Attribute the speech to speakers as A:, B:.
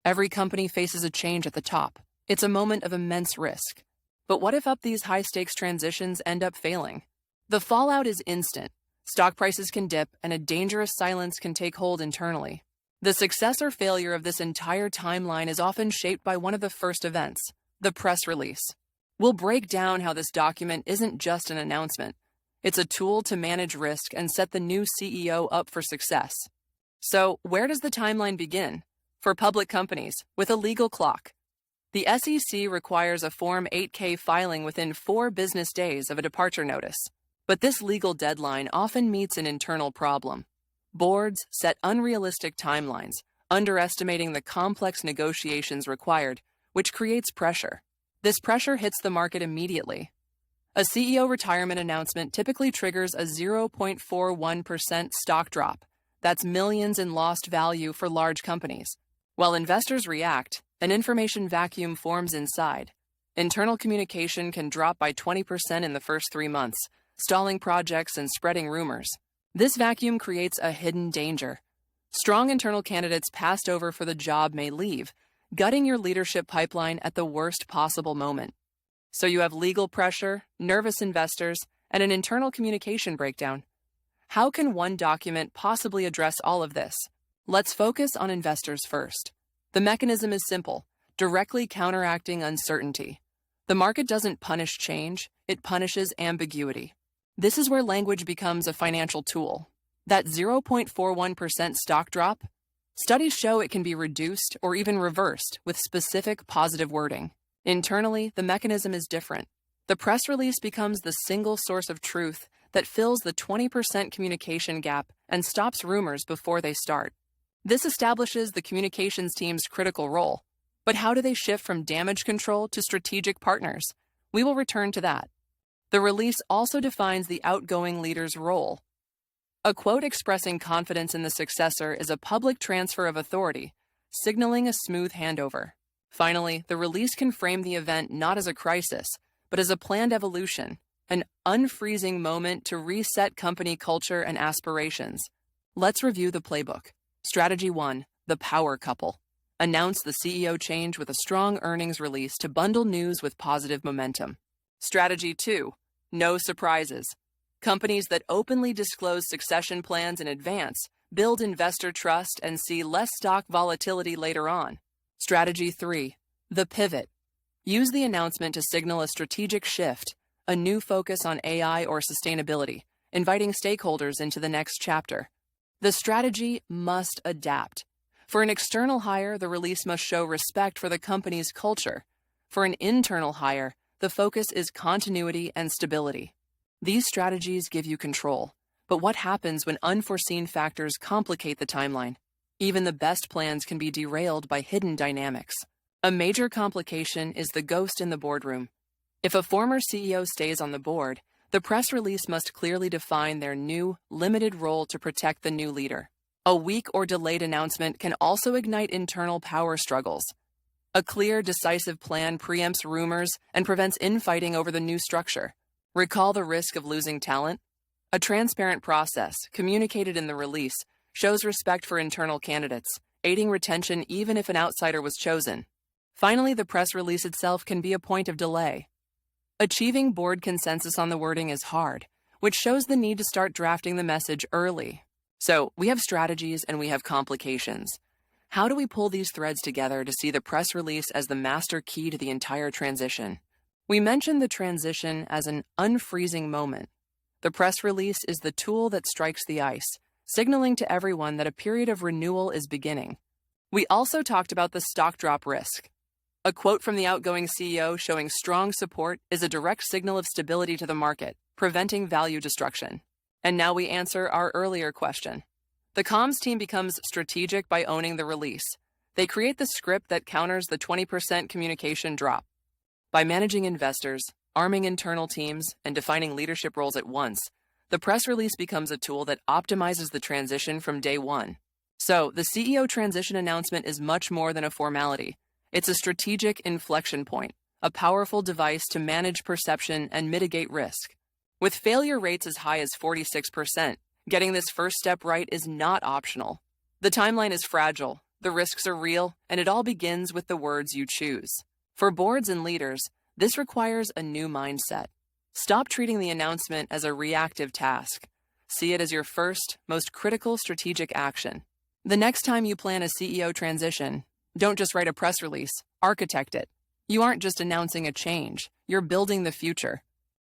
A: Every company faces a change at the top. It's a moment of immense risk. But what if these high-stakes transitions end up failing? The fallout is instant. Stock prices can dip, and a dangerous silence can take hold internally. The success or failure of this entire timeline is often shaped by one of the first events, the press release. We'll break down how this document isn't just an announcement. It's a tool to manage risk and set the new CEO up for success. So, where does the timeline begin? For public companies, with a legal clock. The SEC requires a Form 8K filing within 4 business days of a departure notice. But this legal deadline often meets an internal problem. Boards set unrealistic timelines, underestimating the complex negotiations required, which creates pressure. This pressure hits the market immediately. A CEO retirement announcement typically triggers a 0.41% stock drop. That's millions in lost value for large companies. While investors react, an information vacuum forms inside. Internal communication can drop by 20% in the first 3 months, stalling projects and spreading rumors. This vacuum creates a hidden danger. Strong internal candidates passed over for the job may leave, gutting your leadership pipeline at the worst possible moment. So you have legal pressure, nervous investors, and an internal communication breakdown. How can one document possibly address all of this? Let's focus on investors first. The mechanism is simple, directly counteracting uncertainty. The market doesn't punish change, it punishes ambiguity. This is where language becomes a financial tool. That 0.41% stock drop? Studies show it can be reduced or even reversed with specific positive wording. Internally, the mechanism is different. The press release becomes the single source of truth that fills the 20% communication gap and stops rumors before they start. This establishes the communications team's critical role. But how do they shift from damage control to strategic partners? We will return to that. The release also defines the outgoing leader's role. A quote expressing confidence in the successor is a public transfer of authority, signaling a smooth handover. Finally, the release can frame the event not as a crisis, but as a planned evolution, an unfreezing moment to reset company culture and aspirations. Let's review the playbook. Strategy 1, the power couple. Announce the CEO change with a strong earnings release to bundle news with positive momentum. Strategy 2, no surprises. Companies that openly disclose succession plans in advance build investor trust and see less stock volatility later on. Strategy 3, the pivot. Use the announcement to signal a strategic shift, a new focus on AI or sustainability, inviting stakeholders into the next chapter. The strategy must adapt. For an external hire, the release must show respect for the company's culture. For an internal hire, the focus is continuity and stability. These strategies give you control, but what happens when unforeseen factors complicate the timeline? Even the best plans can be derailed by hidden dynamics. A major complication is the ghost in the boardroom. If a former CEO stays on the board, the press release must clearly define their new, limited role to protect the new leader. A weak or delayed announcement can also ignite internal power struggles. A clear, decisive plan preempts rumors and prevents infighting over the new structure. Recall the risk of losing talent? A transparent process, communicated in the release, shows respect for internal candidates, aiding retention even if an outsider was chosen. Finally, the press release itself can be a point of delay. Achieving board consensus on the wording is hard, which shows the need to start drafting the message early. So, we have strategies and we have complications. How do we pull these threads together to see the press release as the master key to the entire transition? We mentioned the transition as an unfreezing moment. The press release is the tool that strikes the ice, signaling to everyone that a period of renewal is beginning. We also talked about the stock drop risk. A quote from the outgoing CEO showing strong support is a direct signal of stability to the market, preventing value destruction. And now we answer our earlier question. The comms team becomes strategic by owning the release. They create the script that counters the 20% communication drop. By managing investors, arming internal teams, and defining leadership roles at once, the press release becomes a tool that optimizes the transition from day one. So, the CEO transition announcement is much more than a formality. It's a strategic inflection point, a powerful device to manage perception and mitigate risk. With failure rates as high as 46%, getting this first step right is not optional. The timeline is fragile. The risks are real, and it all begins with the words you choose. For boards and leaders, this requires a new mindset. Stop treating the announcement as a reactive task. See it as your first, most critical strategic action. The next time you plan a CEO transition, don't just write a press release, architect it. You aren't just announcing a change, you're building the future.